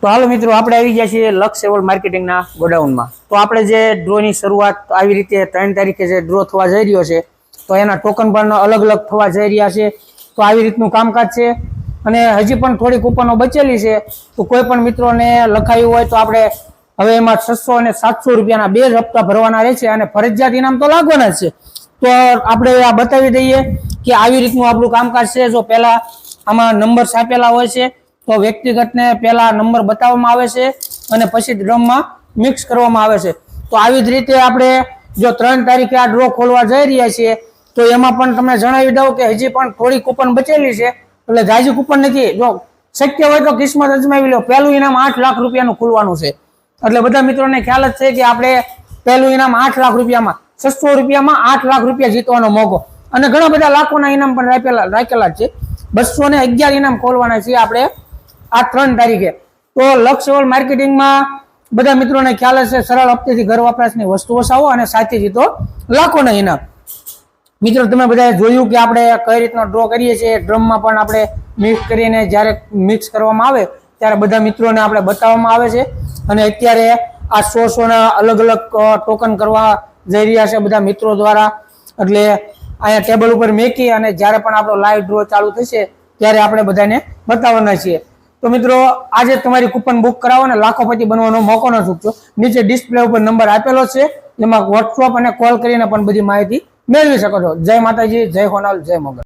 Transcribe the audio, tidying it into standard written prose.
તો હાલો મિત્રો, આપણે આવી ગયા છીએ લક્ષ એવોર્ડ માર્કેટિંગના ગોડાઉનમાં. તો આપણે જે ડ્રોની શરૂઆત આવી રીતે 3 તારીખે જે ડ્રો થવા જઈ રહ્યો છે, તો એના ટોકન પણ અલગ અલગ થવા જઈ રહ્યા છે. તો આવી રીતનું કામકાજ છે અને હજી પણ થોડી કૂપનો બચેલી છે. તો કોઈ પણ મિત્રોને લખાયું હોય તો આપણે હવે એમાં 600 અને 700 રૂપિયાના 2 હપ્તા ભરવાના રહેશે અને ફરજિયાત ઇનામ તો લાગવાના જ છે. તો આપણે આ બતાવી દઈએ કે આવી રીતનું આપણું કામકાજ છે. જો પહેલા આમાં નંબર છાપેલા હોય છે, તો વ્યક્તિગતને પહેલા નંબર બતાવવામાં આવે છે અને પછી ડ્રમમાં મિક્સ કરવામાં આવે છે. તો આવી જ રીતે આપણે જો 3 તારીખે આ ડ્રો ખોલવા જઈ રહ્યા છીએ, તો એમાં પણ તમને જણાવી દઉં કે હજી પણ થોડી કૂપન બચેલી છે. એટલે જાજી કૂપન નથી. જો શક્ય હોય તો કિસ્મત અજમાવી લો. પહેલું ઇનામ 8 લાખ રૂપિયાનું ખુલવાનું છે. એટલે બધા મિત્રોને ખ્યાલ જ છે કે આપણે પહેલું ઇનામ 8 લાખ રૂપિયામાં 600 રૂપિયામાં 8 લાખ રૂપિયા જીતવાનો મોકો, અને ઘણા બધા લાખોના ઇનામ પણ રાખેલા છે. 211 ઇનામ ખોલવાના છે આપણે આ 3 તારીખે. તો લક્ષ એવોર્ડ માર્કેટિંગમાં બધા મિત્રોને ખ્યાલ હશે, સરળ હપ્તેથી ઘર વપરાશની વસ્તુઓ સાવો અને સાથે જીતો લાખોના ઇનામ. મિત્રો, તમે બધાએ જોયું કે આપણે કઈ રીતનો ડ્રો કરીએ છીએ. ડ્રમમાં પણ આપણે મિક્સ કરીને જ્યારે મિક્સ કરવામાં આવે ત્યારે બધા મિત્રોને આપણે બતાવવામાં આવે છે. અને અત્યારે આ 100ના અલગ અલગ ટોકન કરવા જઈ રહ્યા છે બધા મિત્રો દ્વારા. એટલે અહીંયા ટેબલ ઉપર મેકી અને જ્યારે પણ આપણો લાઈવ ડ્રો ચાલુ થશે ત્યારે આપણે બધાને બતાવવાના છીએ. તો મિત્રો, આજે તમારી કૂપન બુક કરાવો અને લાખોપતિ બનવાનો મોકો ન ચૂકશો. નીચે ડિસ્પ્લે ઉપર નંબર આપેલો છે, એમાં વોટ્સઅપ અને કોલ કરીને પણ બધી માહિતી મેળવી શકો છો. જય માતાજી, જય હોનાલ, જય મોગલ.